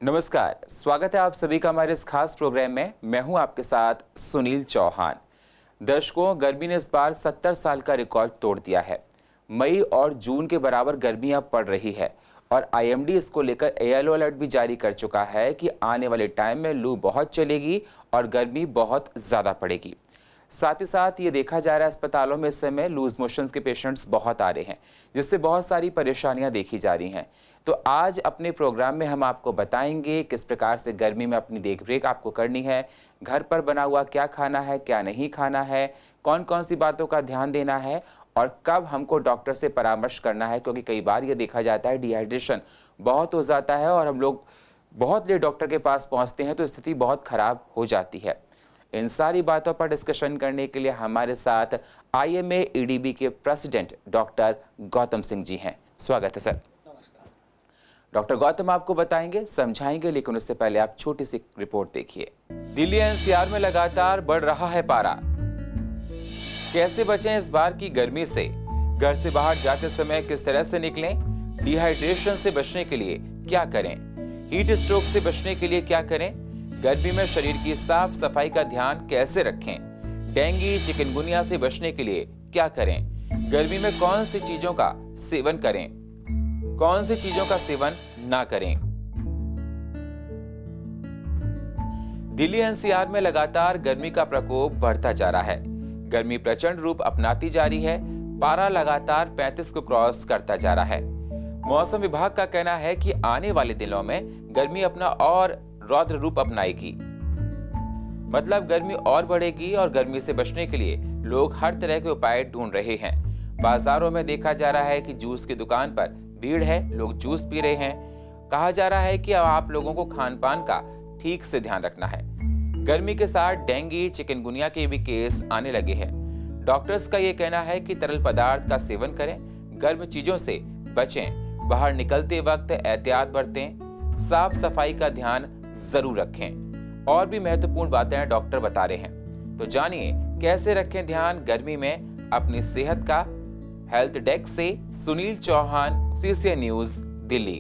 नमस्कार, स्वागत है आप सभी का हमारे इस खास प्रोग्राम में। मैं हूं आपके साथ सुनील चौहान। दर्शकों, गर्मी ने इस बार 70 साल का रिकॉर्ड तोड़ दिया है। मई और जून के बराबर गर्मी अब पड़ रही है और आईएमडी इसको लेकर येलो अलर्ट भी जारी कर चुका है कि आने वाले टाइम में लू बहुत चलेगी और गर्मी बहुत ज़्यादा पड़ेगी। साथ ही साथ ये देखा जा रहा है अस्पतालों में इस समय लूज मोशंस के पेशेंट्स बहुत आ रहे हैं, जिससे बहुत सारी परेशानियां देखी जा रही हैं। तो आज अपने प्रोग्राम में हम आपको बताएंगे किस प्रकार से गर्मी में अपनी देखरेख आपको करनी है, घर पर बना हुआ क्या खाना है, क्या नहीं खाना है, कौन कौन सी बातों का ध्यान देना है और कब हमको डॉक्टर से परामर्श करना है, क्योंकि कई बार ये देखा जाता है डिहाइड्रेशन बहुत हो जाता है और हम लोग बहुत लेट डॉक्टर के पास पहुंचते हैं तो स्थिति बहुत खराब हो जाती है। इन सारी बातों पर डिस्कशन करने के लिए हमारे साथ आईएमए ईडीबी के प्रेसिडेंट डॉक्टर गौतम सिंह जी हैं। स्वागत है सर। नमस्कार। डॉक्टर गौतम आपको बताएंगे, समझाएंगे, लेकिन उससे पहले आप छोटी सी रिपोर्ट देखिए। दिल्ली एनसीआर में लगातार बढ़ रहा है पारा। कैसे बचें इस बार की गर्मी से? घर से बाहर जाते समय किस तरह से निकलें? डिहाइड्रेशन से बचने के लिए क्या करें? हीट स्ट्रोक से बचने के लिए क्या करें? गर्मी में शरीर की साफ सफाई का ध्यान कैसे रखें? डेंगू चिकनगुनिया से बचने के लिए क्या करें? गर्मी में कौन सी चीजों का सेवन करें, कौन सी चीजों का सेवन ना करें? दिल्ली एनसीआर में लगातार गर्मी का प्रकोप बढ़ता जा रहा है। गर्मी प्रचंड रूप अपनाती जा रही है। पारा लगातार 35 को क्रॉस करता जा रहा है। मौसम विभाग का कहना है कि आने वाले दिनों में गर्मी अपना और रौद्र रूप अपनाएगी। मतलब गर्मी और बढ़ेगी और गर्मी से बचने के लिए लोग हर तरह के उपाय ढूंढ रहे हैं। बाजारों में देखा जा रहा है कि जूस की दुकान पर भीड़ है, लोग जूस पी रहे हैं। कहा जा रहा है कि अब आप लोगों को खान पान का ठीक से ध्यान रखना है। गर्मी के साथ डेंगू चिकनगुनिया के भी केस आने लगे हैं। डॉक्टर्स का ये कहना है कि तरल पदार्थ का सेवन करें, गर्म चीजों से बचें, बाहर निकलते वक्त एहतियात बरतें, साफ सफाई का ध्यान जरूर रखें। और भी महत्वपूर्ण बातें डॉक्टर बता रहे हैं, तो जानिए कैसे रखें ध्यान गर्मी में अपनी सेहत का। हेल्थ डेस्क से सुनील चौहान, सीसीएन न्यूज, दिल्ली।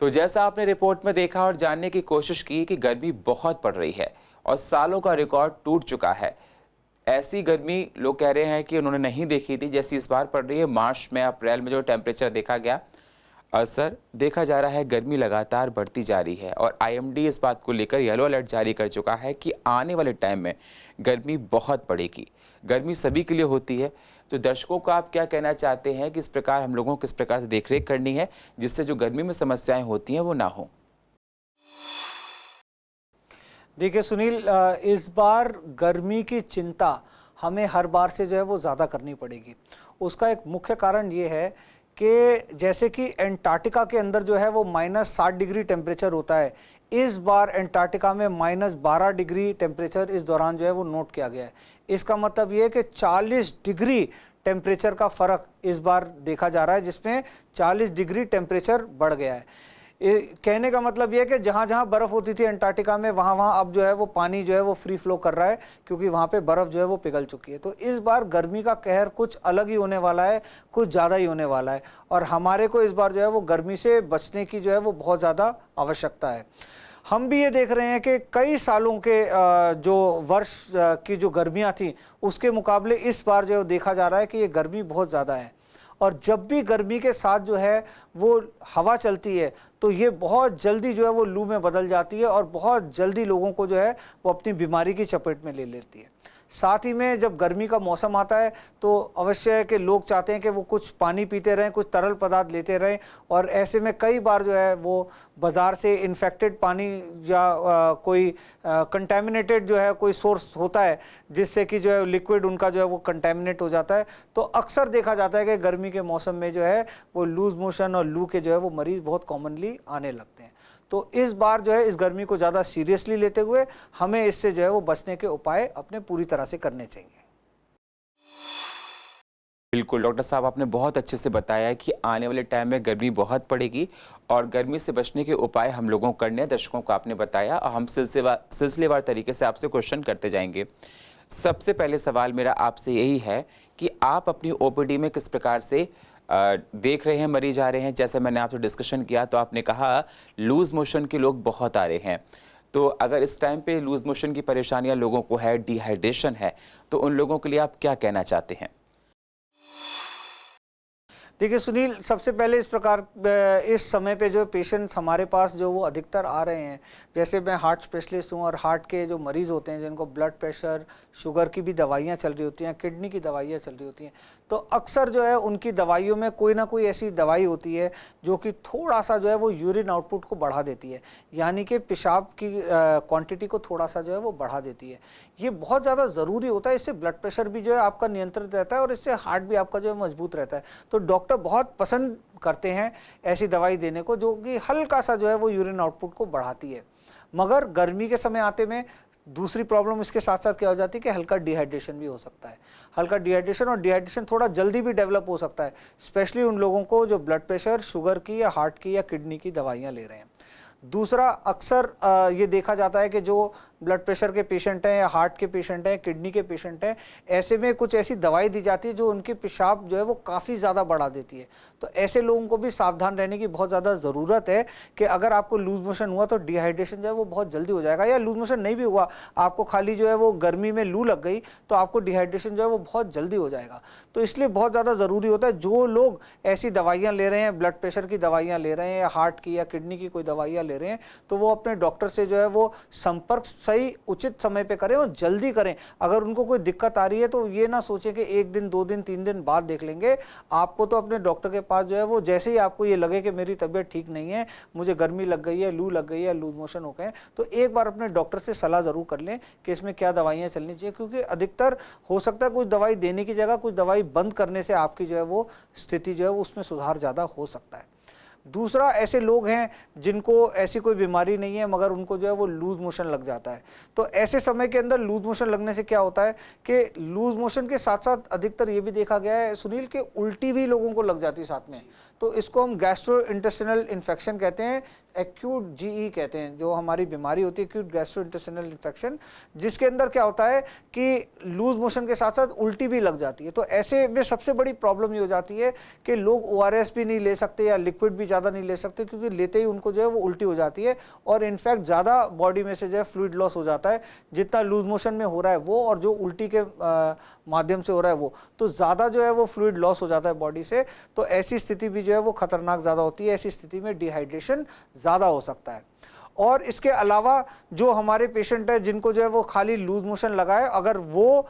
तो जैसा आपने रिपोर्ट में देखा और जानने की कोशिश की कि गर्मी बहुत पड़ रही है और सालों का रिकॉर्ड टूट चुका है। ऐसी गर्मी लोग कह रहे हैं कि उन्होंने नहीं देखी थी जैसी इस बार पड़ रही है। मार्च में, अप्रैल में जो टेम्परेचर देखा गया, असर देखा जा रहा है, गर्मी लगातार बढ़ती जा रही है और आईएमडी इस बात को लेकर येलो अलर्ट जारी कर चुका है कि आने वाले टाइम में गर्मी बहुत बढ़ेगी। गर्मी सभी के लिए होती है, तो दर्शकों को आप क्या कहना चाहते हैं कि इस प्रकार हम लोगों को किस प्रकार से देखरेख करनी है जिससे जो गर्मी में समस्याएं होती हैं वो ना हो? देखिए सुनील, इस बार गर्मी की चिंता हमें हर बार से जो है वो ज़्यादा करनी पड़ेगी। उसका एक मुख्य कारण ये है कि जैसे कि एंटार्क्टिका के अंदर जो है वो -60 डिग्री टेम्परेचर होता है, इस बार एंटार्क्टिका में -12 डिग्री टेम्परेचर इस दौरान जो है वो नोट किया गया है। इसका मतलब ये है कि 40 डिग्री टेम्परेचर का फ़र्क इस बार देखा जा रहा है, जिसमें 40 डिग्री टेम्परेचर बढ़ गया है। कहने का मतलब ये है कि जहाँ जहाँ बर्फ़ होती थी एंटार्क्टिका में, वहाँ वहाँ अब जो है वो पानी जो है वो फ्री फ्लो कर रहा है, क्योंकि वहाँ पे बर्फ़ जो है वो पिघल चुकी है। तो इस बार गर्मी का कहर कुछ अलग ही होने वाला है, कुछ ज़्यादा ही होने वाला है और हमारे को इस बार जो है वो गर्मी से बचने की जो है वो बहुत ज़्यादा आवश्यकता है। हम भी ये देख रहे हैं कि कई सालों के जो वर्ष की जो गर्मियाँ थी उसके मुकाबले इस बार जो देखा जा रहा है कि ये गर्मी बहुत ज़्यादा है। और जब भी गर्मी के साथ जो है वो हवा चलती है तो ये बहुत जल्दी जो है वो लू में बदल जाती है और बहुत जल्दी लोगों को जो है वो अपनी बीमारी की चपेट में ले लेती है। साथ ही में जब गर्मी का मौसम आता है तो अवश्य है कि लोग चाहते हैं कि वो कुछ पानी पीते रहें, कुछ तरल पदार्थ लेते रहें और ऐसे में कई बार जो है वो बाज़ार से इन्फेक्टेड पानी या कोई कंटेमिनेटेड जो है कोई सोर्स होता है जिससे कि जो है लिक्विड उनका जो है वो कंटेमिनेट हो जाता है। तो अक्सर देखा जाता है कि गर्मी के मौसम में जो है वो लूज मोशन और लू के जो है वो मरीज़ बहुत कॉमनली आने लगते हैं। तो इस बार जो है इस गर्मी को ज़्यादा सीरियसली लेते हुए हमें इससे जो है वो बचने के उपाय अपने पूरी तरह से करने चाहिए। बिल्कुल डॉक्टर साहब, आपने बहुत अच्छे से बताया है कि आने वाले टाइम में गर्मी बहुत पड़ेगी और गर्मी से बचने के उपाय हम लोगों को करने हैं। दर्शकों को आपने बताया और हम सिलसिलेवार तरीके से आपसे क्वेश्चन करते जाएंगे। सबसे पहले सवाल मेरा आपसे यही है कि आप अपनी ओपीडी में किस प्रकार से देख रहे हैं मरीज आ रहे हैं, जैसे मैंने आपसे डिस्कशन किया तो आपने कहा लूज मोशन के लोग बहुत आ रहे हैं। तो अगर इस टाइम पे लूज मोशन की परेशानियां लोगों को है, डिहाइड्रेशन है, तो उन लोगों के लिए आप क्या कहना चाहते हैं? देखिए सुनील, सबसे पहले इस समय पे जो पेशेंट्स हमारे पास जो वो अधिकतर आ रहे हैं, जैसे मैं हार्ट स्पेशलिस्ट हूँ और हार्ट के जो मरीज़ होते हैं जिनको ब्लड प्रेशर, शुगर की भी दवाइयाँ चल रही होती हैं, किडनी की दवाइयाँ चल रही होती हैं, तो अक्सर जो है उनकी दवाइयों में कोई ना कोई ऐसी दवाई होती है जो कि थोड़ा सा जो है वो यूरिन आउटपुट को बढ़ा देती है, यानी कि पेशाब की क्वांटिटी को थोड़ा सा जो है वो बढ़ा देती है। ये बहुत ज़्यादा ज़रूरी होता है, इससे ब्लड प्रेशर भी जो है आपका नियंत्रित रहता है और इससे हार्ट भी आपका जो है मजबूत रहता है। तो डॉक्टर बहुत पसंद करते हैं ऐसी दवाई देने को जो कि हल्का सा जो है वो यूरिन आउटपुट को बढ़ाती है। मगर गर्मी के समय आते में दूसरी प्रॉब्लम इसके साथ साथ क्या हो जाती है कि हल्का डिहाइड्रेशन भी हो सकता है। हल्का डिहाइड्रेशन, और डिहाइड्रेशन थोड़ा जल्दी भी डेवलप हो सकता है, स्पेशली उन लोगों को जो ब्लड प्रेशर, शुगर की या हार्ट की या किडनी की दवाइयाँ ले रहे हैं। दूसरा, अक्सर ये देखा जाता है कि जो ब्लड प्रेशर के पेशेंट हैं या हार्ट के पेशेंट हैं, किडनी के पेशेंट हैं, ऐसे में कुछ ऐसी दवाई दी जाती है जो उनके पेशाब जो है वो काफ़ी ज़्यादा बढ़ा देती है। तो ऐसे लोगों को भी सावधान रहने की बहुत ज़्यादा ज़रूरत है कि अगर आपको लूज मोशन हुआ तो डिहाइड्रेशन जो है वो बहुत जल्दी हो जाएगा, या लूज मोशन नहीं भी हुआ, आपको खाली जो है वो गर्मी में लू लग गई तो आपको डिहाइड्रेशन जो है वो बहुत जल्दी हो जाएगा। तो इसलिए बहुत ज़्यादा ज़रूरी होता है जो लोग ऐसी दवाइयाँ ले रहे हैं, ब्लड प्रेशर की दवाइयाँ ले रहे हैं या हार्ट की या किडनी की कोई दवाइयाँ ले रहे हैं, तो वो अपने डॉक्टर से जो है वो संपर्क सही उचित समय पे करें और जल्दी करें। अगर उनको कोई दिक्कत आ रही है तो ये ना सोचें कि 1 दिन 2 दिन 3 दिन बाद देख लेंगे। आपको तो अपने डॉक्टर के पास जो है वो जैसे ही आपको ये लगे कि मेरी तबीयत ठीक नहीं है, मुझे गर्मी लग गई है, लू लग गई है, लूज मोशन हो गए, तो एक बार अपने डॉक्टर से सलाह ज़रूर कर लें कि इसमें क्या दवाइयाँ चलनी चाहिए, क्योंकि अधिकतर हो सकता है कुछ दवाई देने की जगह कुछ दवाई बंद करने से आपकी जो है वो स्थिति जो है उसमें सुधार ज़्यादा हो सकता है। दूसरा, ऐसे लोग हैं जिनको ऐसी कोई बीमारी नहीं है मगर उनको जो है वो लूज मोशन लग जाता है। तो ऐसे समय के अंदर लूज मोशन लगने से क्या होता है कि लूज मोशन के साथ साथ अधिकतर ये भी देखा गया है सुनील कि उल्टी भी लोगों को लग जाती है साथ में। तो इसको हम गैस्ट्रो इंटेस्टिनल इन्फेक्शन कहते हैं, एक्यूट जीई कहते हैं, जो हमारी बीमारी होती है एक्यूट गैस्ट्रो इंटेस्टिनल इन्फेक्शन, जिसके अंदर क्या होता है कि लूज मोशन के साथ साथ उल्टी भी लग जाती है। तो ऐसे में सबसे बड़ी प्रॉब्लम ये हो जाती है कि लोग ओआरएस भी नहीं ले सकते या लिक्विड भी ज़्यादा नहीं ले सकते, क्योंकि लेते ही उनको जो है वो उल्टी हो जाती है और इनफैक्ट ज़्यादा बॉडी में से जो है फ्लूइड लॉस हो जाता है, जितना लूज मोशन में हो रहा है वो और जो उल्टी के माध्यम से हो रहा है वो, तो ज़्यादा जो है वो फ्लूइड लॉस हो जाता है बॉडी से। तो ऐसी स्थिति भी जो है वो खतरनाक ज़्यादा होती है। ऐसी स्थिति में डिहाइड्रेशन ज़्यादा हो सकता है। और इसके अलावा जो हमारे पेशेंट है जिनको जो है वो खाली लूज मोशन लगा है, अगर वो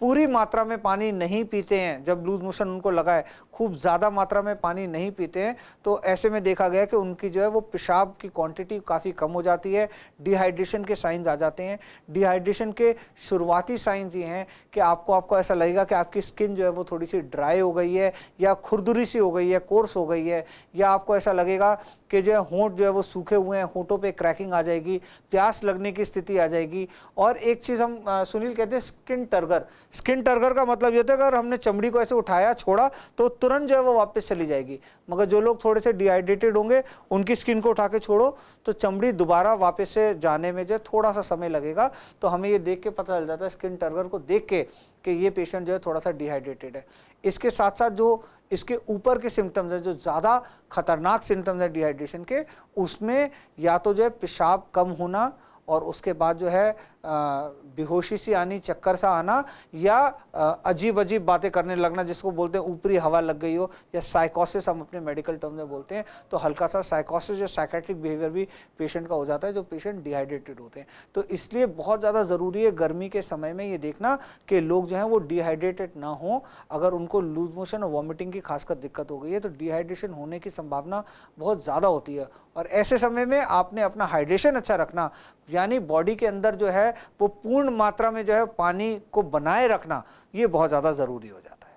पूरी मात्रा में पानी नहीं पीते हैं, जब लूज मोशन उनको लगा है, खूब ज़्यादा मात्रा में पानी नहीं पीते हैं, तो ऐसे में देखा गया कि उनकी जो है वो पेशाब की क्वांटिटी काफ़ी कम हो जाती है, डिहाइड्रेशन के साइंस आ जाते हैं। डिहाइड्रेशन के शुरुआती साइंस ये हैं कि आपको ऐसा लगेगा कि आपकी स्किन जो है वो थोड़ी सी ड्राई हो गई है या खुरदुरी सी हो गई है, कोर्स हो गई है, या आपको ऐसा लगेगा कि जो है होंठ जो है वो सूखे हुए हैं, होंठों पे क्रैकिंग आ जाएगी, प्यास लगने की स्थिति आ जाएगी। और एक चीज़ हम सुनील कहते हैं स्किन टर्गर। स्किन टर्गर का मतलब ये होता है अगर हमने चमड़ी को ऐसे उठाया छोड़ा तो तुरंत जो है वो वापस चली जाएगी, मगर जो लोग थोड़े से डिहाइड्रेटेड होंगे उनकी स्किन को उठा के छोड़ो तो चमड़ी दोबारा वापस से जाने में जो थोड़ा सा समय लगेगा। तो हमें ये देख के पता चल जाता है स्किन टर्गर को देख के कि ये पेशेंट जो है थोड़ा सा डिहाइड्रेटेड है। इसके साथ साथ जो इसके ऊपर के सिम्टम्स हैं, जो ज़्यादा खतरनाक सिम्टम्स हैं डिहाइड्रेशन के, उसमें या तो जो है पेशाब कम होना और उसके बाद जो है बेहोशी सी आनी, चक्कर सा आना, या अजीब अजीब बातें करने लगना जिसको बोलते हैं ऊपरी हवा लग गई हो, या साइकोसिस हम अपने मेडिकल टर्म में बोलते हैं। तो हल्का सा साइकोसिस या साइकेट्रिक बिहेवियर भी पेशेंट का हो जाता है जो पेशेंट डिहाइड्रेटेड होते हैं। तो इसलिए बहुत ज़्यादा ज़रूरी है गर्मी के समय में ये देखना कि लोग जो हैं वो डिहाइड्रेटेड ना हो। अगर उनको लूज मोशन और वॉमिटिंग की खासकर दिक्कत हो गई है तो डिहाइड्रेशन होने की संभावना बहुत ज़्यादा होती है। और ऐसे समय में आपने अपना हाइड्रेशन अच्छा रखना, यानी बॉडी के अंदर जो है वो पूर्ण मात्रा में जो है पानी को बनाए रखना, ये बहुत ज़्यादा ज़रूरी हो जाता है।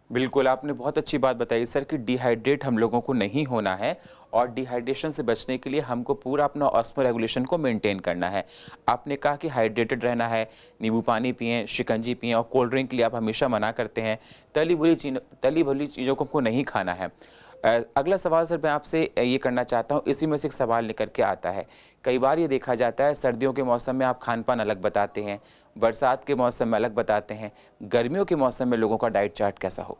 बिल्कुल, आपने बहुत अच्छी बात बताई सर कि डिहाइड्रेट हम लोगों को नहीं होना है और डिहाइड्रेशन से बचने के लिए हमको पूरा अपना ऑस्मो रेगुलेशन को मेंटेन करना है। आपने कहा कि हाइड्रेटेड रहना है, नींबू पानी पिएं, शिकंजी पिएं और कोल्ड ड्रिंक के लिए आप हमेशा मना करते हैं। तली भुनी चीज़ों को हमको नहीं खाना है। अगला सवाल सर मैं आपसे ये करना चाहता हूँ, इसी में से एक सवाल निकल के आता है। कई बार ये देखा जाता है सर्दियों के मौसम में आप खान पान अलग बताते हैं, बरसात के मौसम में अलग बताते हैं, गर्मियों के मौसम में लोगों का डाइट चार्ट कैसा हो?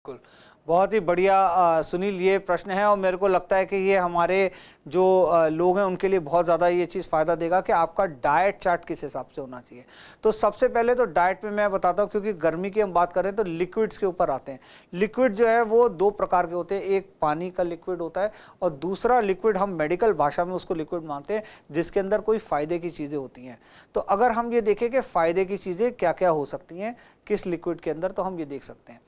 बिल्कुल, बहुत ही बढ़िया सुनील ये प्रश्न है और मेरे को लगता है कि ये हमारे जो लोग हैं उनके लिए बहुत ज़्यादा ये चीज़ फ़ायदा देगा कि आपका डाइट चार्ट किस हिसाब से होना चाहिए। तो सबसे पहले तो डाइट में मैं बताता हूँ, क्योंकि गर्मी की हम बात करें तो लिक्विड्स के ऊपर आते हैं। लिक्विड जो है वो दो प्रकार के होते हैं, एक पानी का लिक्विड होता है और दूसरा लिक्विड हम मेडिकल भाषा में उसको लिक्विड मानते हैं जिसके अंदर कोई फ़ायदे की चीज़ें होती हैं। तो अगर हम ये देखें कि फ़ायदे की चीज़ें क्या क्या हो सकती हैं किस लिक्विड के अंदर, तो हम ये देख सकते हैं।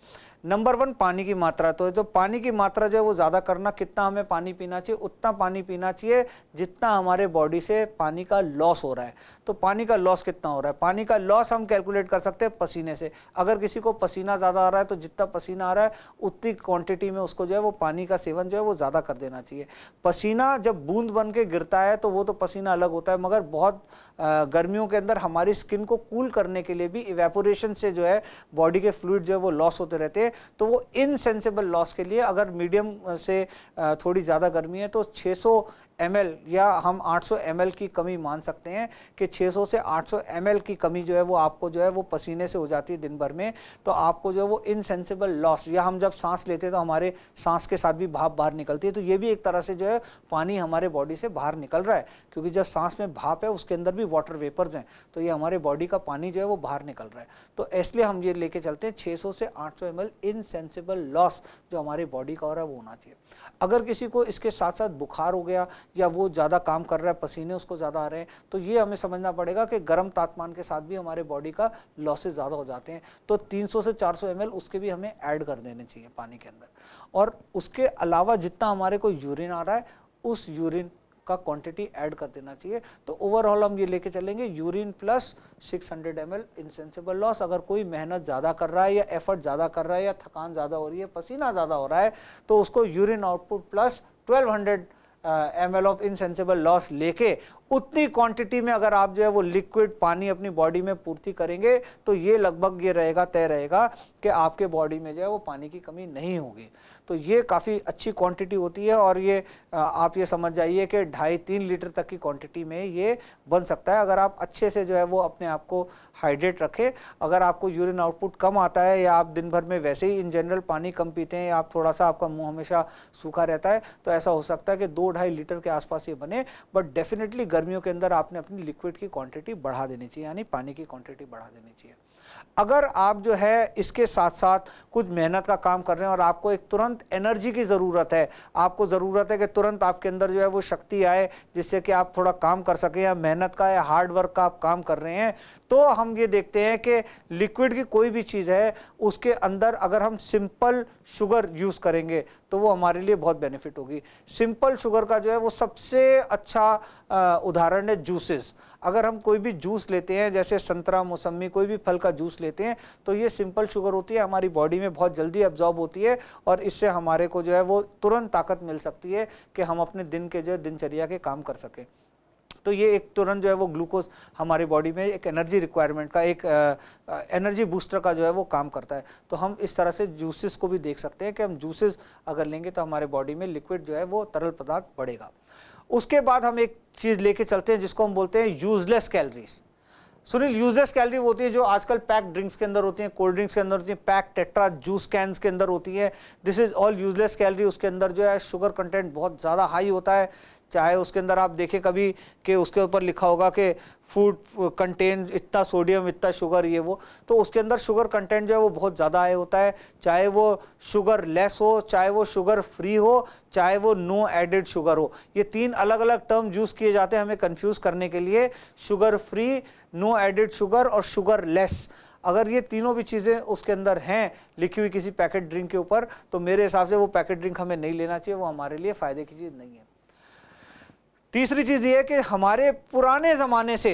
नंबर 1 पानी की मात्रा। तो जो पानी की मात्रा जो है वो ज़्यादा करना, कितना हमें पानी पीना चाहिए, उतना पानी पीना चाहिए जितना हमारे बॉडी से पानी का लॉस हो रहा है। तो पानी का लॉस कितना हो रहा है, पानी का लॉस हम कैलकुलेट कर सकते हैं पसीने से। अगर किसी को पसीना ज़्यादा आ रहा है तो जितना पसीना आ रहा है उतनी क्वांटिटी में उसको जो है वो पानी का सेवन जो है वो ज़्यादा कर देना चाहिए। पसीना जब बूंद बन के गिरता है तो वो तो पसीना अलग होता है, मगर बहुत गर्मियों के अंदर हमारी स्किन को कूल करने के लिए भी इवेपोरेशन से जो है बॉडी के फ्लूइड जो है वो लॉस होते रहते हैं। तो वो इनसेंसिबल लॉस के लिए अगर मीडियम से थोड़ी ज़्यादा गर्मी है तो 600 ml या हम 800 ml की कमी मान सकते हैं कि 600 से 800 ml की कमी जो है वो आपको जो है वो पसीने से हो जाती है दिन भर में। तो आपको जो है वो इनसेंसिबल लॉस, या हम जब सांस लेते हैं तो हमारे सांस के साथ भी भाप बाहर निकलती है, तो ये भी एक तरह से जो है पानी हमारे बॉडी से बाहर निकल रहा है, क्योंकि जब सांस में भाप है उसके अंदर भी वाटर वेपर्स हैं, तो ये हमारे बॉडी का पानी जो है वो बाहर निकल रहा है। तो इसलिए हम ये लेके चलते हैं 600 से 800 ml इनसेंसिबल लॉस जो हमारी बॉडी का हो रहा है वो होना चाहिए। अगर किसी को इसके साथ साथ बुखार हो गया या वो ज़्यादा काम कर रहा है, पसीने उसको ज़्यादा आ रहे हैं, तो ये हमें समझना पड़ेगा कि गर्म तापमान के साथ भी हमारे बॉडी का लॉसेस ज़्यादा हो जाते हैं। तो 300 से 400 ml उसके भी हमें ऐड कर देने चाहिए पानी के अंदर। और उसके अलावा जितना हमारे को यूरिन आ रहा है उस यूरिन का क्वांटिटी ऐड कर देना चाहिए। तो ओवरऑल हम ये लेके चलेंगे urine plus 600 ml insensible loss. अगर कोई मेहनत ज़्यादा कर रहा है या एफर्ट ज़्यादा कर रहा है या थकान ज़्यादा हो रही है, पसीना ज़्यादा हो रहा है, तो उसको urine output plus 1200 ml of insensible loss लेके उतनी क्वांटिटी में अगर आप जो है वो लिक्विड पानी अपनी बॉडी में पूर्ति करेंगे तो ये लगभग ये रहेगा, तय रहेगा कि आपके बॉडी में जो है वो पानी की कमी नहीं होगी। तो ये काफ़ी अच्छी क्वांटिटी होती है और ये आप ये समझ जाइए कि 2.5-3 लीटर तक की क्वांटिटी में ये बन सकता है, अगर आप अच्छे से जो है वो अपने आप को हाइड्रेट रखें। अगर आपको यूरिन आउटपुट कम आता है या आप दिन भर में वैसे ही इन जनरल पानी कम पीते हैं या आप थोड़ा सा आपका मुंह हमेशा सूखा रहता है, तो ऐसा हो सकता है कि 2-2.5 लीटर के आसपास ये बने। बट डेफिनेटली गर्मियों के अंदर आपने अपनी लिक्विड की क्वांटिटी बढ़ा देनी चाहिए, यानी पानी की क्वांटिटी बढ़ा देनी चाहिए। अगर आप जो है इसके साथ साथ कुछ मेहनत का काम कर रहे हैं और आपको एक तुरंत एनर्जी की ज़रूरत है, आपको ज़रूरत है कि तुरंत आपके अंदर जो है वो शक्ति आए जिससे कि आप थोड़ा काम कर सकें, या मेहनत का या हार्ड वर्क का आप काम कर रहे हैं, तो हम ये देखते हैं कि लिक्विड की कोई भी चीज़ है उसके अंदर अगर हम सिंपल शुगर यूज़ करेंगे तो वो हमारे लिए बहुत बेनिफिट होगी। सिंपल शुगर का जो है वो सबसे अच्छा उदाहरण है जूसेस। अगर हम कोई भी जूस लेते हैं, जैसे संतरा, मौसमी, कोई भी फल का जूस लेते हैं, तो ये सिंपल शुगर होती है, हमारी बॉडी में बहुत जल्दी एब्जॉर्ब होती है और इससे हमारे को जो है वो तुरंत ताकत मिल सकती है कि हम अपने दिन के जो दिनचर्या के काम कर सकें। तो ये एक तुरंत जो है वो ग्लूकोज हमारी बॉडी में एक एनर्जी रिक्वायरमेंट का, एक एनर्जी बूस्टर का जो है वो काम करता है। तो हम इस तरह से जूसेस को भी देख सकते हैं कि हम जूसेस अगर लेंगे तो हमारे बॉडी में लिक्विड जो है वो तरल पदार्थ बढ़ेगा। उसके बाद हम एक चीज़ लेके चलते हैं जिसको हम बोलते हैं useless calories. Sunil, useless calorie होती है जो आजकल पैक ड्रिंक्स के अंदर होती हैं, कोल्ड ड्रिंक्स के अंदर होती हैं, पैक टेट्रा जूस कैंस के अंदर होती है। This is all useless calorie. उसके अंदर जो है शुगर कंटेंट बहुत ज़्यादा हाई होता है। चाहे उसके अंदर आप देखें कभी कि उसके ऊपर लिखा होगा कि फूड कंटेन इतना सोडियम, इतना शुगर, ये वो, तो उसके अंदर शुगर कंटेंट जो है वो बहुत ज़्यादा हाई होता है। चाहे वो शुगर लेस हो, चाहे वो शुगर फ्री हो, चाहे वो नो एडेड शुगर हो। ये 3 अलग अलग टर्म यूज़ किए जाते हैं हमें कंफ्यूज करने के लिए, sugar free, no added sugar और शुगर लेस। अगर ये तीनों भी चीज़ें उसके अंदर हैं लिखी हुई किसी पैकेट ड्रिंक के ऊपर, तो मेरे हिसाब से वो पैकेट ड्रिंक हमें नहीं लेना चाहिए, वो हमारे लिए फ़ायदे की चीज़ नहीं है। तीसरी चीज़ ये है कि हमारे पुराने ज़माने से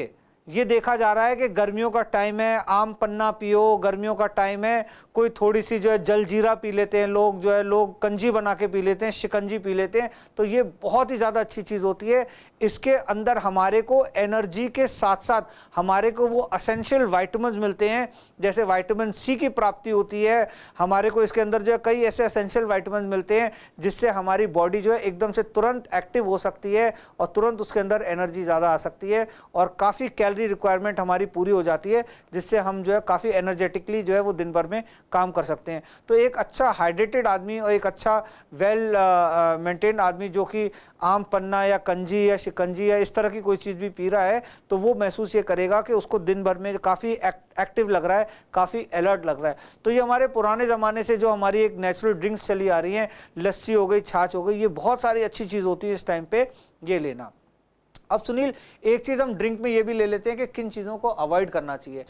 ये देखा जा रहा है कि गर्मियों का टाइम है, आम पन्ना पियो, गर्मियों का टाइम है, कोई थोड़ी सी जो है जलजीरा पी लेते हैं लोग, जो है लोग कंजी बना के पी लेते हैं, शिकंजी पी लेते हैं, तो ये बहुत ही ज़्यादा अच्छी चीज़ होती है। इसके अंदर हमारे को एनर्जी के साथ साथ हमारे को वो एसेंशियल विटामिन्स मिलते हैं, जैसे विटामिन सी की प्राप्ति होती है। हमारे को इसके अंदर जो है कई ऐसे एसेंशियल विटामिन मिलते हैं जिससे हमारी बॉडी जो है एकदम से तुरंत एक्टिव हो सकती है और तुरंत उसके अंदर एनर्जी ज़्यादा आ सकती है और काफ़ी कैलोरी रिक्वायरमेंट हमारी पूरी हो जाती है, जिससे हम जो है काफ़ी एनर्जेटिकली जो है वो दिन भर में काम कर सकते हैं। तो एक अच्छा हाइड्रेटेड आदमी और एक अच्छा वेल मेंटेन्ड आदमी जो कि आम पन्ना या कंजी या शिकंजी या इस तरह की कोई चीज़ भी पी रहा है, तो वो महसूस ये करेगा कि उसको दिन भर में काफ़ी एक्टिव लग रहा है, काफ़ी अलर्ट लग रहा है। तो ये हमारे पुराने ज़माने से जो हमारी एक नेचुरल ड्रिंक्स चली आ रही हैं, लस्सी हो गई, छाछ हो गई, ये बहुत सारी अच्छी चीज़ होती है इस टाइम पे ये लेना। अब सुनील, एक चीज़ हम ड्रिंक में ये भी ले लेते हैं कि किन चीज़ों को अवॉइड करना चाहिए।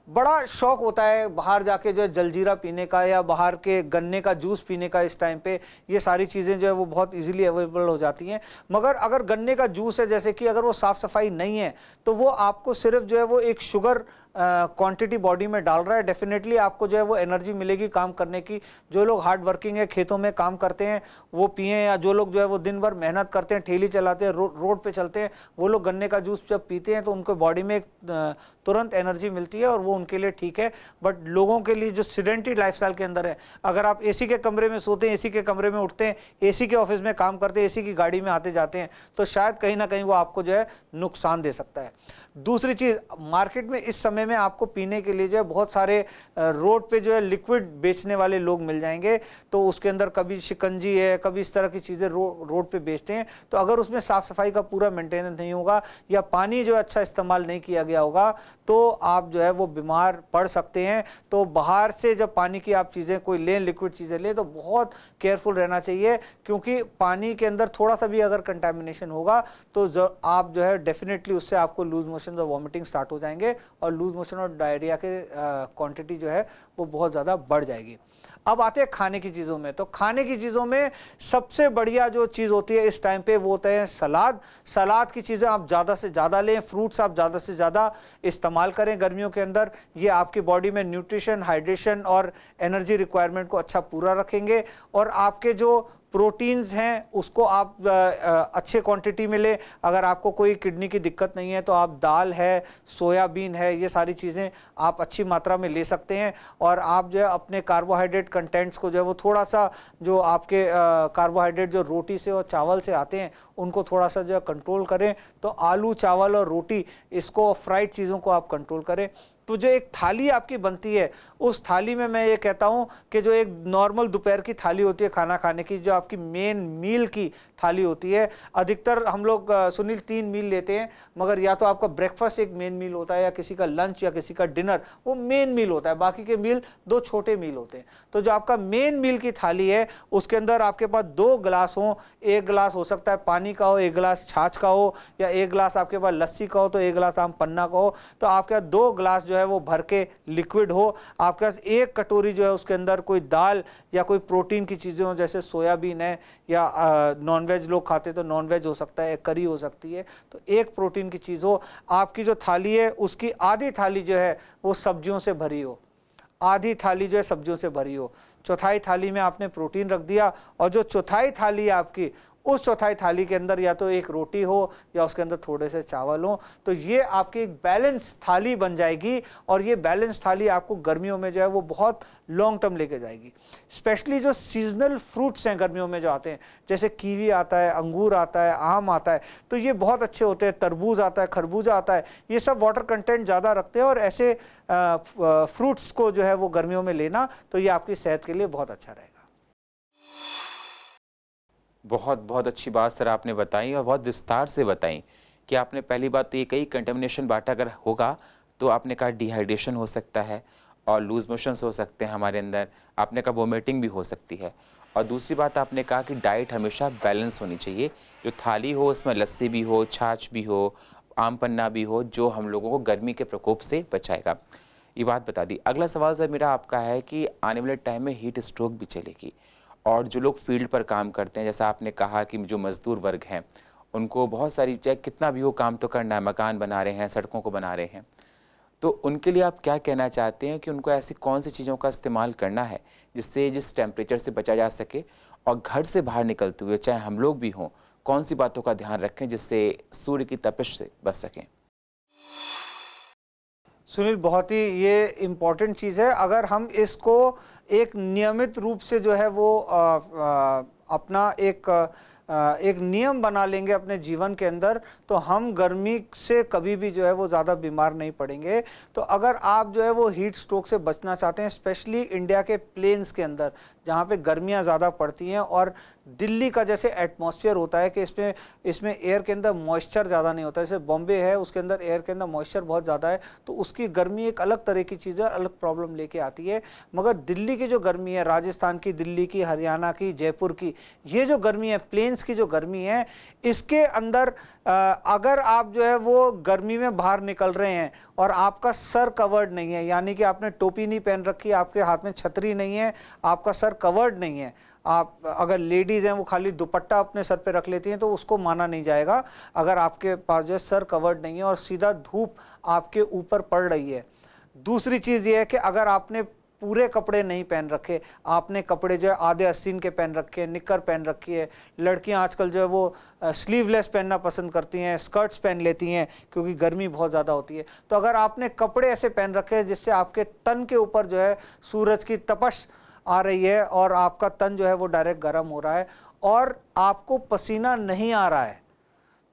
बड़ा शौक होता है बाहर जाके जो है जलजीरा पीने का या बाहर के गन्ने का जूस पीने का। इस टाइम पे ये सारी चीज़ें जो है वो बहुत इजीली अवेलेबल हो जाती हैं, मगर अगर गन्ने का जूस है, जैसे कि अगर वो साफ़ सफाई नहीं है तो वो आपको सिर्फ जो है वो एक शुगर क्वांटिटी बॉडी में डाल रहा है। डेफिनेटली आपको जो है वो एनर्जी मिलेगी काम करने की। जो लोग हार्ड वर्किंग है, खेतों में काम करते हैं, वो पिएं, या जो लोग जो है वो दिन भर मेहनत करते हैं, ठेली चलाते हैं, रोड पे चलते हैं, वो लोग गन्ने का जूस जब पीते हैं तो उनको बॉडी में तुरंत एनर्जी मिलती है और वो उनके लिए ठीक है। बट लोगों के लिए जो सीडेंटरी लाइफस्टाइल के अंदर है, अगर आप एसी के कमरे में सोते हैं, एसी के कमरे में उठते हैं, एसी के ऑफिस में काम करते हैं, एसी की गाड़ी में आते जाते हैं, तो शायद कहीं ना कहीं वो आपको जो है नुकसान दे सकता है। दूसरी चीज़, मार्केट में इस समय में आपको पीने के लिए जो है बहुत सारे रोड पे जो है लिक्विड बेचने वाले लोग मिल जाएंगे, तो उसके अंदर कभी शिकंजी है, कभी इस तरह की चीज़ें रोड पे बेचते हैं। तो अगर उसमें साफ़ सफाई का पूरा मेंटेनेंस नहीं होगा या पानी जो अच्छा इस्तेमाल नहीं किया गया होगा तो आप जो है वो बीमार पड़ सकते हैं। तो बाहर से जब पानी की आप चीज़ें कोई लें, लिक्विड चीज़ें लें, तो बहुत केयरफुल रहना चाहिए, क्योंकि पानी के अंदर थोड़ा सा भी अगर कंटेमिनेशन होगा तो आप जो है डेफिनेटली उससे आपको लूज मोशन और वॉमिटिंग स्टार्ट हो जाएंगे और लूज मोशन और डायरिया के क्वांटिटी जो है वो बहुत ज़्यादा बढ़ जाएगी। अब आते हैं खाने की चीज़ों में। तो खाने की चीज़ों में सबसे बढ़िया जो चीज़ होती है इस टाइम पे वो होता है सलाद। सलाद की चीज़ें आप ज़्यादा से ज़्यादा लें, फ्रूट्स आप ज़्यादा से ज़्यादा इस्तेमाल करें गर्मियों के अंदर। ये आपकी बॉडी में न्यूट्रिशन, हाइड्रेशन और एनर्जी रिक्वायरमेंट को अच्छा पूरा रखेंगे और आपके जो प्रोटीन्स हैं उसको आप अच्छे क्वांटिटी में लें। अगर आपको कोई किडनी की दिक्कत नहीं है तो आप दाल है, सोयाबीन है, ये सारी चीज़ें आप अच्छी मात्रा में ले सकते हैं। और आप जो है अपने कार्बोहाइड्रेट कंटेंट्स को जो है वो थोड़ा सा, जो आपके कार्बोहाइड्रेट जो रोटी से और चावल से आते हैं उनको थोड़ा सा जो है कंट्रोल करें। तो आलू, चावल और रोटी, इसको फ्राइड चीज़ों को आप कंट्रोल करें। तो जो एक थाली आपकी बनती है, उस थाली में मैं ये कहता हूँ कि जो एक नॉर्मल दोपहर की थाली होती है खाना खाने की, जो आपकी मेन मील की थाली होती है, अधिकतर हम लोग सुनील 3 मील लेते हैं, मगर या तो आपका ब्रेकफास्ट एक मेन मील होता है या किसी का लंच या किसी का डिनर वो मेन मील होता है, बाकी के मील 2 छोटे मील होते हैं। तो जो आपका मेन मील की थाली है उसके अंदर आपके पास 2 गिलास हों, 1 गिलास हो सकता है पानी का हो, 1 गिलास छाछ का हो, या 1 गिलास आपके पास लस्सी का हो तो 1 गिलास आम पन्ना का हो। तो आपके 2 गिलास जो है वो भर के लिक्विड हो। आपके पास 1 कटोरी जो है उसके अंदर कोई दाल या कोई प्रोटीन की चीज़ें हो, जैसे सोयाबीन है या नॉनवेज लोग खाते तो नॉनवेज हो सकता है, करी हो सकती है, तो 1 प्रोटीन की चीज़ हो। आपकी जो थाली है उसकी आधी थाली जो है वो सब्जियों से भरी हो, आधी थाली जो है सब्जियों से भरी हो, चौथाई थाली में आपने प्रोटीन रख दिया, और जो चौथाई थाली है आपकी, उस चौथाई थाली के अंदर या तो 1 रोटी हो या उसके अंदर थोड़े से चावल हो। तो ये आपकी एक बैलेंस थाली बन जाएगी और ये बैलेंस थाली आपको गर्मियों में जो है वो बहुत लॉन्ग टर्म लेके जाएगी। स्पेशली जो सीजनल फ्रूट्स हैं गर्मियों में जो आते हैं, जैसे कीवी आता है, अंगूर आता है, आम आता है, तो ये बहुत अच्छे होते हैं, तरबूज आता है, खरबूजा आता है, ये सब वाटर कंटेंट ज़्यादा रखते हैं और ऐसे फ्रूट्स को जो है वो गर्मियों में लेना, तो ये आपकी सेहत के लिए बहुत अच्छा रहेगा। बहुत बहुत अच्छी बात सर आपने बताई और बहुत विस्तार से बताई कि आपने पहली बात तो ये कही कंटेमिनेशन वाटर अगर होगा तो आपने कहा डिहाइड्रेशन हो सकता है और लूज मोशंस हो सकते हैं हमारे अंदर, आपने कहा वोमिटिंग भी हो सकती है। और दूसरी बात आपने कहा कि डाइट हमेशा बैलेंस होनी चाहिए, जो थाली हो उसमें लस्सी भी हो, छाछ भी हो, आम पन्ना भी हो, जो हम लोगों को गर्मी के प्रकोप से बचाएगा। ये बात बता दी। अगला सवाल सर मेरा आपका है कि आने वाले टाइम में हीट स्ट्रोक भी चलेगी और जो लोग फील्ड पर काम करते हैं, जैसा आपने कहा कि जो मजदूर वर्ग हैं उनको बहुत सारी, चाहे कितना भी हो काम तो करना है, मकान बना रहे हैं, सड़कों को बना रहे हैं, तो उनके लिए आप क्या कहना चाहते हैं कि उनको ऐसी कौन सी चीज़ों का इस्तेमाल करना है जिससे जिस टेम्परेचर से बचा जा सके और घर से बाहर निकलते हुए चाहे हम लोग भी हों कौन सी बातों का ध्यान रखें जिससे सूर्य की तपिश से बच सकें? सुनील, बहुत ही ये इम्पोर्टेंट चीज़ है। अगर हम इसको एक नियमित रूप से जो है वो अपना एक नियम बना लेंगे अपने जीवन के अंदर, तो हम गर्मी से कभी भी जो है वो ज़्यादा बीमार नहीं पड़ेंगे। तो अगर आप जो है वो हीट स्ट्रोक से बचना चाहते हैं, स्पेशली इंडिया के प्लेन्स के अंदर जहाँ पे गर्मियाँ ज़्यादा पड़ती हैं, और दिल्ली का जैसे एटमॉस्फेयर होता है कि इसमें एयर के अंदर मॉइस्चर ज़्यादा नहीं होता है, जैसे बॉम्बे है उसके अंदर एयर के अंदर मॉइस्चर बहुत ज़्यादा है, तो उसकी गर्मी एक अलग तरह की चीज़ है, अलग प्रॉब्लम लेके आती है। मगर दिल्ली की जो गर्मी है, राजस्थान की, दिल्ली की, हरियाणा की, जयपुर की, ये जो गर्मी है, प्लेन्स की जो गर्मी है, इसके अंदर अगर आप जो है वो गर्मी में बाहर निकल रहे हैं और आपका सर कवर्ड नहीं है, यानी कि आपने टोपी नहीं पहन रखी, आपके हाथ में छतरी नहीं है, आपका सर कवर्ड नहीं है, आप अगर लेडीज़ हैं वो खाली दुपट्टा अपने सर पे रख लेती हैं तो उसको माना नहीं जाएगा। अगर आपके पास जो है सर कवर्ड नहीं है और सीधा धूप आपके ऊपर पड़ रही है। दूसरी चीज़ ये है कि अगर आपने पूरे कपड़े नहीं पहन रखे, आपने कपड़े जो है आधे आस्तीन के पहन रखे हैं, निक्कर पहन रखी है, लड़कियां आजकल जो है वो स्लीवलेस पहनना पसंद करती हैं, स्कर्ट्स पहन लेती हैं क्योंकि गर्मी बहुत ज़्यादा होती है। तो अगर आपने कपड़े ऐसे पहन रखे हैं जिससे आपके तन के ऊपर जो है सूरज की तपश आ रही है और आपका तन जो है वो डायरेक्ट गर्म हो रहा है और आपको पसीना नहीं आ रहा है,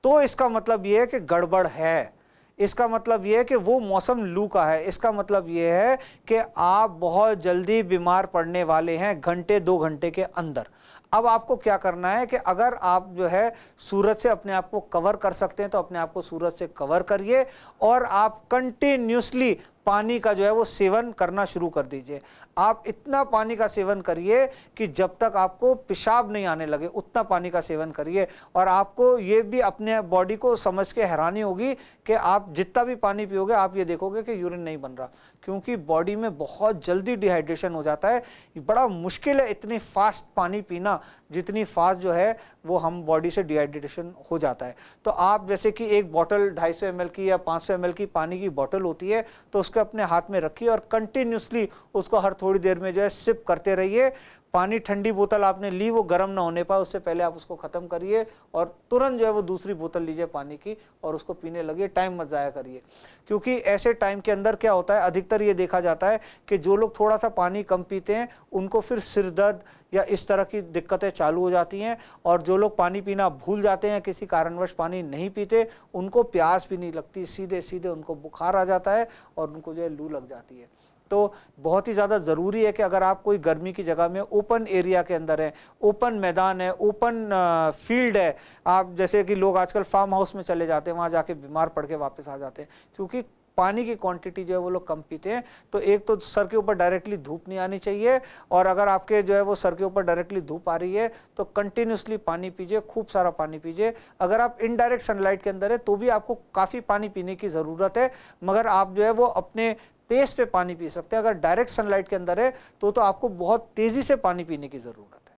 तो इसका मतलब ये है कि गड़बड़ है। इसका मतलब ये है कि वो मौसम लू का है। इसका मतलब ये है कि आप बहुत जल्दी बीमार पड़ने वाले हैं घंटे 2 घंटे के अंदर। अब आपको क्या करना है कि अगर आप जो है सूरज से अपने आप को कवर कर सकते हैं तो अपने आप को सूरज से कवर करिए और आप कंटिन्यूसली पानी का जो है वो सेवन करना शुरू कर दीजिए। आप इतना पानी का सेवन करिए कि जब तक आपको पेशाब नहीं आने लगे, उतना पानी का सेवन करिए। और आपको ये भी अपने बॉडी को समझ के हैरानी होगी कि आप जितना भी पानी पियोगे आप ये देखोगे कि यूरिन नहीं बन रहा, क्योंकि बॉडी में बहुत जल्दी डिहाइड्रेशन हो जाता है। बड़ा मुश्किल है इतनी फास्ट पानी पीना, जितनी फास्ट जो है वो हम बॉडी से डिहाइड्रेशन हो जाता है। तो आप जैसे कि एक बॉटल 250 ml की या 500 ml की पानी की बॉटल होती है, तो उसको अपने हाथ में रखिए और कंटिन्यूसली उसको हर थोड़ी देर में जो है सिप करते रहिए। पानी, ठंडी बोतल आपने ली, वो गर्म ना होने पाए उससे पहले आप उसको ख़त्म करिए और तुरंत जो है वो दूसरी बोतल लीजिए पानी की और उसको पीने लगिए। टाइम मत ज़ाया करिए, क्योंकि ऐसे टाइम के अंदर क्या होता है, अधिकतर ये देखा जाता है कि जो लोग थोड़ा सा पानी कम पीते हैं उनको फिर सिर दर्द या इस तरह की दिक्कतें चालू हो जाती हैं, और जो लोग पानी पीना भूल जाते हैं, किसी कारणवश पानी नहीं पीते, उनको प्यास भी नहीं लगती, सीधे सीधे उनको बुखार आ जाता है और उनको जो है लू लग जाती है। तो बहुत ही ज़्यादा ज़रूरी है कि अगर आप कोई गर्मी की जगह में ओपन एरिया के अंदर है, ओपन मैदान है, ओपन फील्ड है, आप जैसे कि लोग आजकल फार्म हाउस में चले जाते हैं, वहाँ जाके बीमार पड़ के वापस आ जाते हैं क्योंकि पानी की क्वांटिटी जो है वो लोग कम पीते हैं। तो एक तो सर के ऊपर डायरेक्टली धूप नहीं आनी चाहिए, और अगर आपके जो है वो सर के ऊपर डायरेक्टली धूप आ रही है तो कंटिन्यूसली पानी पीजिए, खूब सारा पानी पीजिए। अगर आप इनडायरेक्ट सनलाइट के अंदर है तो भी आपको काफ़ी पानी पीने की ज़रूरत है, मगर आप जो है वो अपने पेस पे पानी पी सकते हैं। अगर डायरेक्ट सनलाइट के अंदर है तो आपको बहुत तेज़ी से पानी पीने की ज़रूरत है।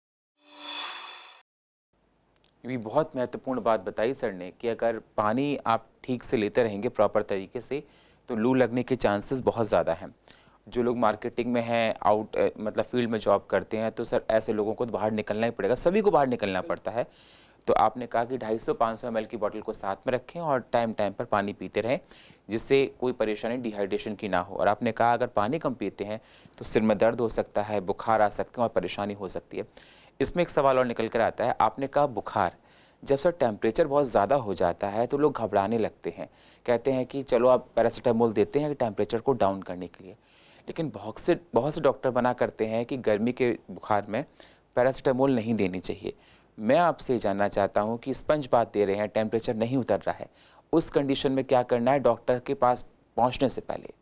ये भी बहुत महत्वपूर्ण बात बताई सर ने कि अगर पानी आप ठीक से लेते रहेंगे प्रॉपर तरीके से तो लू लगने के चांसेस बहुत ज़्यादा हैं। जो लोग मार्केटिंग में हैं, मतलब फील्ड में जॉब करते हैं, तो सर ऐसे लोगों को तो बाहर निकलना ही पड़ेगा, सभी को बाहर निकलना पड़ता है। तो आपने कहा कि 250-500 ml की बोतल को साथ में रखें और टाइम टाइम पर पानी पीते रहें जिससे कोई परेशानी डिहाइड्रेशन की ना हो। और आपने कहा अगर पानी कम पीते हैं तो सिर में दर्द हो सकता है, बुखार आ सकते हैं और परेशानी हो सकती है। इसमें एक सवाल और निकल कर आता है, आपने कहा बुखार, जब सर टेम्परेचर बहुत ज़्यादा हो जाता है तो लोग घबराने लगते हैं, कहते हैं कि चलो आप पैरासीटामोल देते हैं कि टेम्परेचर को डाउन करने के लिए। लेकिन बहुत से डॉक्टर मना करते हैं कि गर्मी के बुखार में पैरासीटामोल नहीं देनी चाहिए। मैं आपसे जानना चाहता हूं कि स्पंज बात दे रहे हैं, टेम्परेचर नहीं उतर रहा है, उस कंडीशन में क्या करना है डॉक्टर के पास पहुंचने से पहले?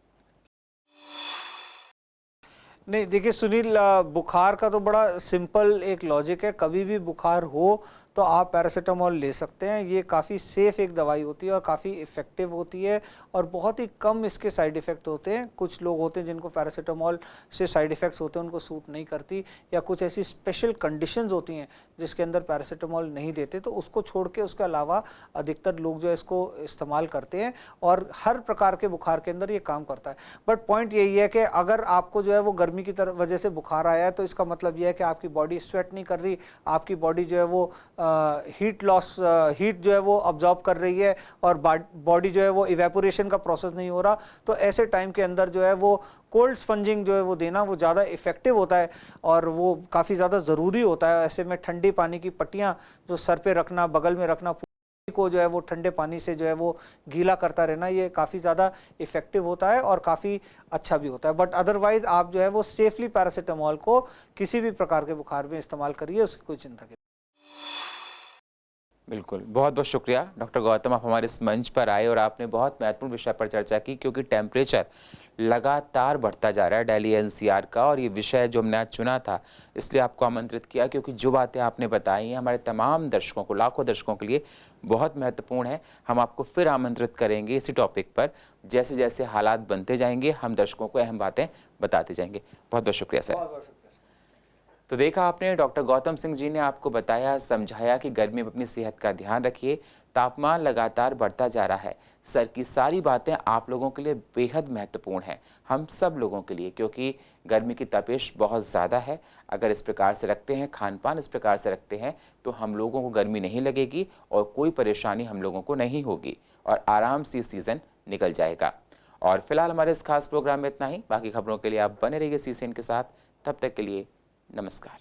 नहीं, देखिए सुनील, बुखार का तो बड़ा सिंपल एक लॉजिक है। कभी भी बुखार हो तो आप पैरासीटामोल ले सकते हैं। ये काफ़ी सेफ़ एक दवाई होती है और काफ़ी इफ़ेक्टिव होती है और बहुत ही कम इसके साइड इफ़ेक्ट होते हैं। कुछ लोग होते हैं जिनको पैरासीटामोल से साइड इफ़ेक्ट्स होते हैं, उनको सूट नहीं करती, या कुछ ऐसी स्पेशल कंडीशंस होती हैं जिसके अंदर पैरासीटामोल नहीं देते, तो उसको छोड़ के उसके अलावा अधिकतर लोग जो है इसको इस्तेमाल करते हैं और हर प्रकार के बुखार के अंदर ये काम करता है। बट पॉइंट यही है कि अगर आपको जो है वो गर्मी की वजह से बुखार आया है तो इसका मतलब यह है कि आपकी बॉडी स्वेट नहीं कर रही, आपकी बॉडी जो है वो हीट लॉस, हीट जो है वो अब्जॉर्ब कर रही है और बॉडी जो है वो इवेपोरेशन का प्रोसेस नहीं हो रहा, तो ऐसे टाइम के अंदर जो है वो कोल्ड स्पंजिंग जो है वो देना वो ज़्यादा इफेक्टिव होता है और वो काफ़ी ज़्यादा ज़रूरी होता है। ऐसे में ठंडी पानी की पट्टियाँ जो सर पे रखना, बगल में रखना, को जो है वो ठंडे पानी से जो है वो गीला करता रहना, ये काफ़ी ज़्यादा इफेक्टिव होता है और काफ़ी अच्छा भी होता है। बट अदरवाइज आप जो है वो सेफली पैरासीटामोल को किसी भी प्रकार के बुखार में इस्तेमाल करिए, उसकी कोई चिंता की। बिल्कुल, बहुत बहुत शुक्रिया डॉक्टर गौतम, आप हमारे इस मंच पर आए और आपने बहुत महत्वपूर्ण विषय पर चर्चा की, क्योंकि टेम्परेचर लगातार बढ़ता जा रहा है दिल्ली एनसीआर का, और ये विषय जो हमने आज चुना था इसलिए आपको आमंत्रित किया क्योंकि जो बातें आपने बताई हैं हमारे तमाम दर्शकों को, लाखों दर्शकों के लिए बहुत महत्वपूर्ण है। हम आपको फिर आमंत्रित करेंगे इसी टॉपिक पर, जैसे जैसे हालात बनते जाएंगे हम दर्शकों को अहम बातें बताते जाएंगे। बहुत बहुत शुक्रिया सर। तो देखा आपने, डॉक्टर गौतम सिंह जी ने आपको बताया, समझाया कि गर्मी में अपनी सेहत का ध्यान रखिए, तापमान लगातार बढ़ता जा रहा है। सर की सारी बातें आप लोगों के लिए बेहद महत्वपूर्ण हैं, हम सब लोगों के लिए, क्योंकि गर्मी की तपिश बहुत ज़्यादा है। अगर इस प्रकार से रखते हैं, खान पान इस प्रकार से रखते हैं, तो हम लोगों को गर्मी नहीं लगेगी और कोई परेशानी हम लोगों को नहीं होगी और आराम से सीज़न निकल जाएगा। और फिलहाल हमारे इस खास प्रोग्राम में इतना ही। बाकी खबरों के लिए आप बने रहिए CCN के साथ। तब तक के लिए नमस्कार।